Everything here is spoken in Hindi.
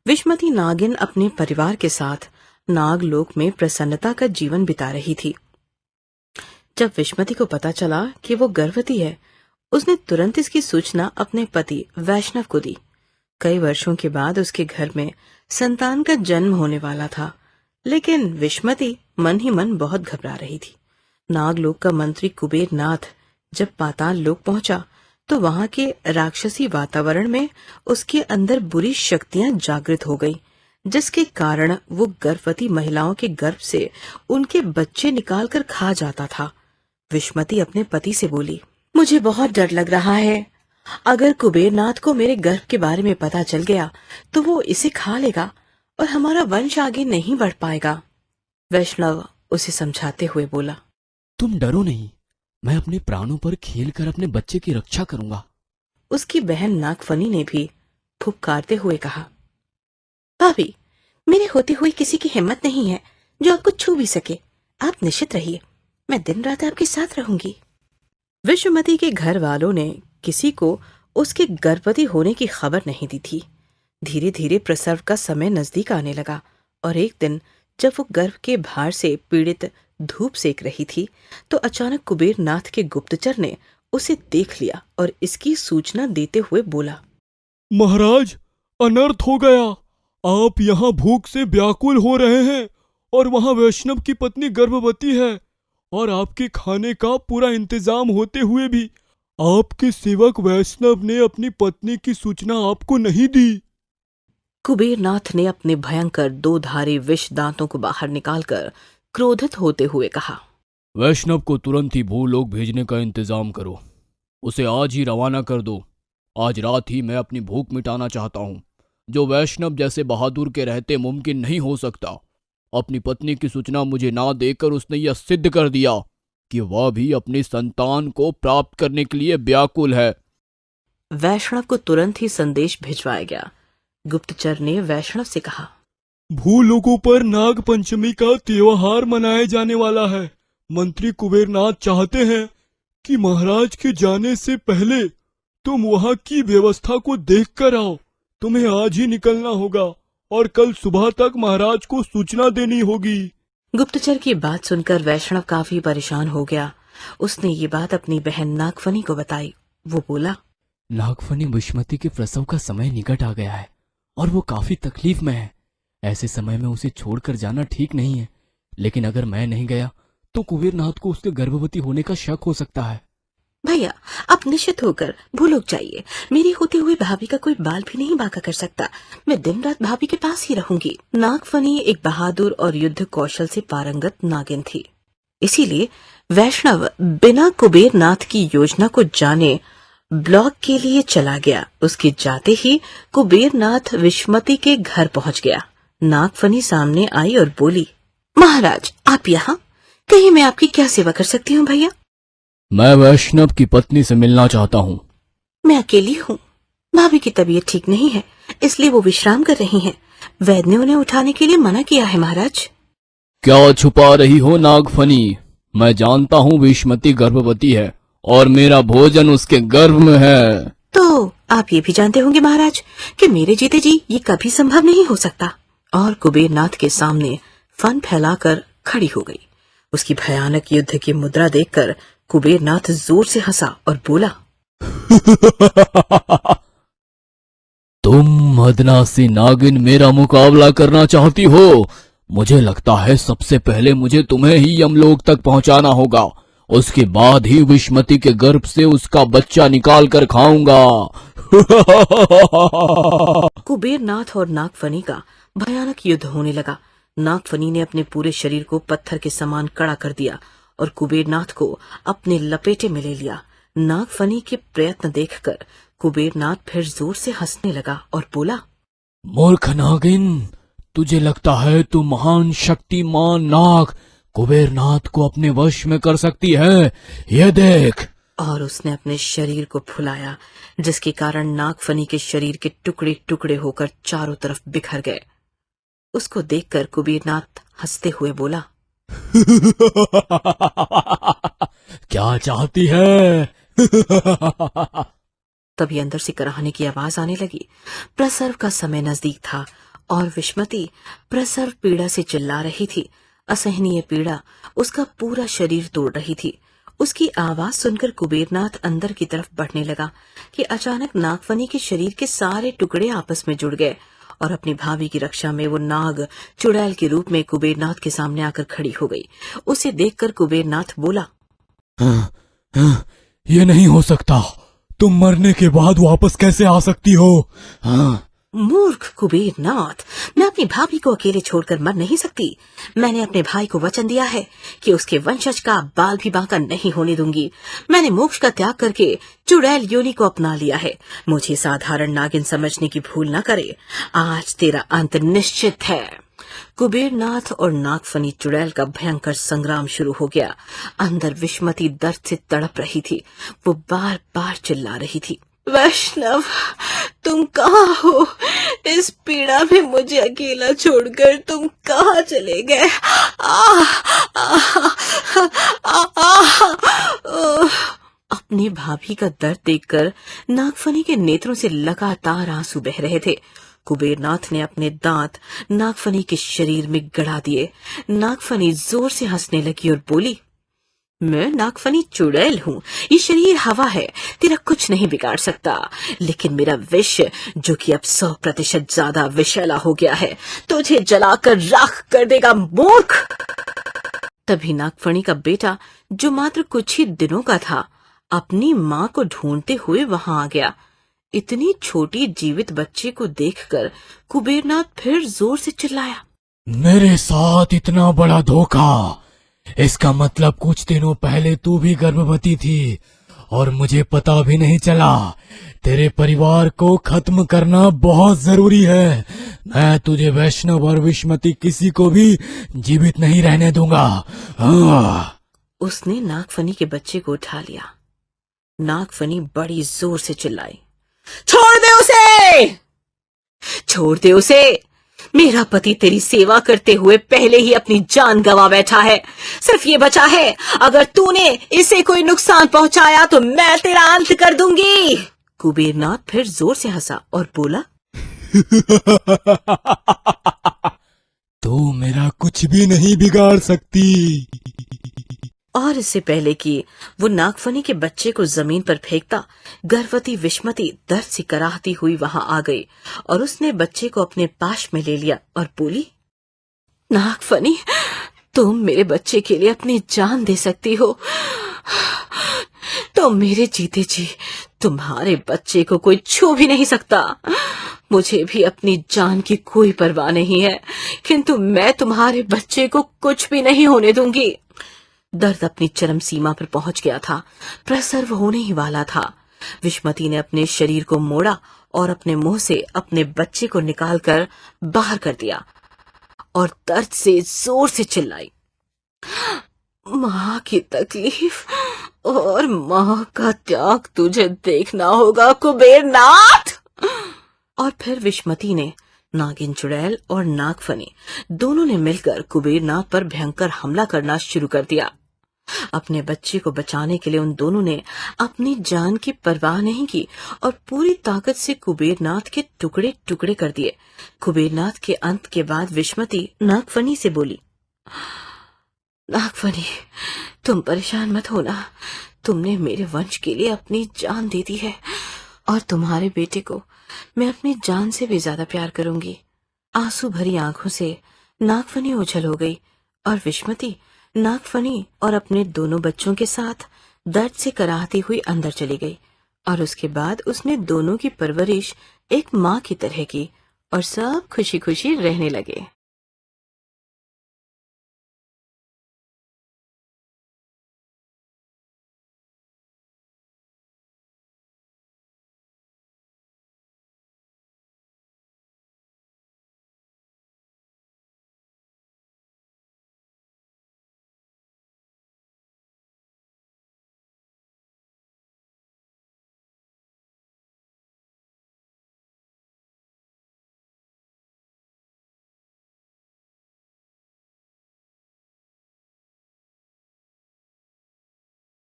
विश्वमती नागिन अपने परिवार के साथ नागलोक में प्रसन्नता का जीवन बिता रही थी। जब विश्वमती को पता चला कि वो गर्भवती है, उसने तुरंत इसकी सूचना अपने पति वैष्णव को दी। कई वर्षों के बाद उसके घर में संतान का जन्म होने वाला था, लेकिन विश्वमती मन ही मन बहुत घबरा रही थी। नागलोक का मंत्री कुबेर नाथ जब पाताल लोक पहुंचा तो वहां के राक्षसी वातावरण में उसके अंदर बुरी शक्तियां जागृत हो गईं, जिसके कारण वो गर्भवती महिलाओं के गर्भ से उनके बच्चे निकालकर खा जाता था। विश्वमती अपने पति से बोली, मुझे बहुत डर लग रहा है। अगर कुबेरनाथ को मेरे गर्भ के बारे में पता चल गया तो वो इसे खा लेगा और हमारा वंश आगे नहीं बढ़ पाएगा। वैष्णव उसे समझाते हुए बोला, तुम डरो नहीं, मैं अपने प्राणों पर खेलकर अपने बच्चे की रक्षा करूंगा। उसकी बहन नागफनी ने भी फुफकारते हुए कहा, भाभी, मेरे होते हुए किसी की हिम्मत नहीं है जो आपको छू भी सके। आप निश्चित रहिए, मैं दिन रात आपके साथ रहूंगी। विश्वमती के घर वालों ने किसी को उसके गर्भवती होने की खबर नहीं दी थी। धीरे धीरे प्रसव का समय नजदीक आने लगा और एक दिन जब वो गर्भ के भार से पीड़ित धूप सेक रही थी तो अचानक कुबेरनाथ के गुप्तचर ने उसे देख लिया और इसकी सूचना देते हुए बोला, महाराज, अनर्थ हो गया। आप यहाँ भूख से व्याकुल हो रहे हैं और वहाँ वैष्णव की पत्नी गर्भवती है और आपके खाने का पूरा इंतजाम होते हुए भी आपके सेवक वैष्णव ने अपनी पत्नी की सूचना आपको नहीं दी। कुबेरनाथ ने अपने भयंकर 2 धारी विष दांतों को बाहर निकालकर क्रोधित होते हुए कहा, वैष्णव को तुरंत ही भूलोक भेजने का इंतजाम करो। उसे आज ही रवाना कर दो। आज रात ही मैं अपनी भूख मिटाना चाहता हूँ, जो वैष्णव जैसे बहादुर के रहते मुमकिन नहीं हो सकता। अपनी पत्नी की सूचना मुझे ना देकर उसने यह सिद्ध कर दिया कि वह भी अपनी संतान को प्राप्त करने के लिए व्याकुल है। वैष्णव को तुरंत ही संदेश भिजवाया गया। गुप्तचर ने वैष्णव से कहा, भूलोकों पर नाग पंचमी का त्योहार मनाया जाने वाला है। मंत्री कुबेरनाथ चाहते हैं कि महाराज के जाने से पहले तुम वहाँ की व्यवस्था को देख कर आओ। तुम्हें आज ही निकलना होगा और कल सुबह तक महाराज को सूचना देनी होगी। गुप्तचर की बात सुनकर वैष्णव काफी परेशान हो गया। उसने ये बात अपनी बहन नागफनी को बताई। वो बोला, नागफनी, विश्वमती के प्रसव का समय निकट आ गया है और वो काफी तकलीफ में है। ऐसे समय में उसे छोड़कर जाना ठीक नहीं है, लेकिन अगर मैं नहीं गया तो कुबेरनाथ को उसके गर्भवती होने का शक हो सकता है। भैया, आप निश्चित होकर भूलोक जाइए। मेरी होते हुए भाभी का कोई बाल भी नहीं बांका कर सकता। मैं दिन रात भाभी के पास ही रहूंगी। नागफनी एक बहादुर और युद्ध कौशल से पारंगत नागिन थी, इसीलिए वैष्णव बिना कुबेरनाथ की योजना को जाने ब्लॉक के लिए चला गया। उसके जाते ही कुबेरनाथ विश्वमती के घर पहुंच गया। नागफनी सामने आई और बोली, महाराज, आप यहाँ? कहीं मैं आपकी क्या सेवा कर सकती हूँ भैया? मैं वैष्णव की पत्नी से मिलना चाहता हूँ। मैं अकेली हूँ। भाभी की तबीयत ठीक नहीं है, इसलिए वो विश्राम कर रही हैं। वैद्य ने उन्हें उठाने के लिए मना किया है महाराज। क्या छुपा रही हो नागफनी? मैं जानता हूँ विश्वमती गर्भवती है और मेरा भोजन उसके गर्भ में है। तो आप ये भी जानते होंगे महाराज कि मेरे जीते जी ये कभी संभव नहीं हो सकता। और कुबेरनाथ के सामने फन फैलाकर खड़ी हो गई। उसकी भयानक युद्ध की मुद्रा देखकर कुबेरनाथ जोर से हंसा और बोला, तुम मदनासी नागिन मेरा मुकाबला करना चाहती हो? मुझे लगता है सबसे पहले मुझे तुम्हें ही यमलोक तक पहुंचाना होगा। उसके बाद ही विश्वमती के गर्भ से उसका बच्चा निकाल कर खाऊंगा। कुबेरनाथ और नागफनी का भयानक युद्ध होने लगा। नागफनी ने अपने पूरे शरीर को पत्थर के समान कड़ा कर दिया और कुबेरनाथ को अपने लपेटे में ले लिया। नागफनी के प्रयत्न देखकर कुबेरनाथ फिर जोर से हंसने लगा और बोला, मूर्ख नागिन, तुझे लगता है तू महान शक्तिमान नाग कुबेरनाथ को अपने वश में कर सकती है? ये देख। और उसने अपने शरीर को फुलाया, जिसके कारण नागफनी के शरीर के टुकड़े टुकड़े होकर चारों तरफ बिखर गए। उसको देखकर कुबेरनाथ हंसते हुए बोला, क्या चाहती है? तभी अंदर से कराहने की आवाज आने लगी। प्रसव का समय नजदीक था और विश्मती प्रसव पीड़ा से चिल्ला रही थी। असहनीय पीड़ा उसका पूरा शरीर तोड़ रही थी। उसकी आवाज सुनकर कुबेरनाथ अंदर की तरफ बढ़ने लगा कि अचानक नागफनी के शरीर के सारे टुकड़े आपस में जुड़ गए और अपनी भाभी की रक्षा में वो नाग चुड़ैल के रूप में कुबेरनाथ के सामने आकर खड़ी हो गई। उसे देखकर कुबेरनाथ बोला, ये नहीं हो सकता। तुम मरने के बाद वापस कैसे आ सकती हो? मूर्ख कुबेरनाथ, मैं अपनी भाभी को अकेले छोड़कर मर नहीं सकती। मैंने अपने भाई को वचन दिया है कि उसके वंशज का बाल भी बांका नहीं होने दूंगी। मैंने मोक्ष का त्याग करके चुड़ैल योनि को अपना लिया है। मुझे साधारण नागिन समझने की भूल न करे। आज तेरा अंत निश्चित है। कुबेरनाथ और नागफनी चुड़ैल का भयंकर संग्राम शुरू हो गया। अंदर विश्मती दर्द से तड़प रही थी। वो बार बार चिल्ला रही थी, वैष्णव, तुम कहाँ हो? इस पीड़ा में मुझे अकेला छोड़कर तुम कहाँ चले गए? अपनी भाभी का दर्द देखकर नागफनी के नेत्रों से लगातार आंसू बह रहे थे। कुबेरनाथ ने अपने दांत नागफनी के शरीर में गड़ा दिए। नागफनी जोर से हंसने लगी और बोली, मैं नागफनी चुड़ैल हूँ। ये शरीर हवा है, तेरा कुछ नहीं बिगाड़ सकता। लेकिन मेरा विष, जो कि अब 100% ज्यादा विषैला हो गया है, तुझे जलाकर राख कर देगा, मूर्ख। तभी नागफनी का बेटा, जो मात्र कुछ ही दिनों का था, अपनी माँ को ढूंढते हुए वहां आ गया। इतनी छोटी जीवित बच्चे को देखकर कुबेरनाथ फिर जोर से चिल्लाया, मेरे साथ इतना बड़ा धोखा! इसका मतलब कुछ दिनों पहले तू भी गर्भवती थी और मुझे पता भी नहीं चला। तेरे परिवार को खत्म करना बहुत जरूरी है। मैं तुझे वैष्णव और विश्मती किसी को भी जीवित नहीं रहने दूंगा। उसने नागफनी के बच्चे को उठा लिया। नागफनी बड़ी जोर से चिल्लाई, छोड़ दे उसे! छोड़ दे उसे! मेरा पति तेरी सेवा करते हुए पहले ही अपनी जान गंवा बैठा है। सिर्फ ये बचा है, अगर तूने इसे कोई नुकसान पहुंचाया तो मैं तेरा अंत कर दूंगी। कुबेरनाथ फिर जोर से हंसा और बोला, तू मेरा कुछ भी नहीं बिगाड़ सकती। और इससे पहले कि वो नागफनी के बच्चे को जमीन पर फेंकता, गर्भवती विश्मती दर्द से कराहती हुई वहां आ गई और उसने बच्चे को अपने पास में ले लिया और बोली, नागफनी, तुम मेरे बच्चे के लिए अपनी जान दे सकती हो। तो मेरे जीते जी तुम्हारे बच्चे को कोई छू भी नहीं सकता। मुझे भी अपनी जान की कोई परवाह नहीं है, किंतु मैं तुम्हारे बच्चे को कुछ भी नहीं होने दूंगी। दर्द अपनी चरम सीमा पर पहुंच गया था। प्रसव होने ही वाला था। विश्मती ने अपने शरीर को मोड़ा और अपने मुंह से अपने बच्चे को निकालकर बाहर कर दिया और दर्द से जोर से चिल्लाई, माँ की तकलीफ और माँ का त्याग तुझे देखना होगा, कुबेरनाथ। और फिर विश्मती ने, नागिन चुड़ैल और नागफनी दोनों ने मिलकर कुबेरनाथ पर भयंकर हमला करना शुरू कर दिया। अपने बच्चे को बचाने के लिए उन दोनों ने अपनी जान की परवाह नहीं की और पूरी ताकत से कुबेरनाथ के टुकड़े टुकड़े कर दिए। कुबेरनाथ के अंत के बाद विश्मती नागफनी से बोली, नागफनी, तुम परेशान मत होना। तुमने मेरे वंश के लिए अपनी जान दे दी है और तुम्हारे बेटे को मैं अपनी जान से भी ज्यादा प्यार करूंगी। आंसू भरी आंखों से नागफनी ओझल हो गई और विश्मती नागफनी और अपने दोनों बच्चों के साथ दर्द से कराहती हुई अंदर चली गई और उसके बाद उसने दोनों की परवरिश एक माँ की तरह की और सब खुशी खुशी रहने लगे।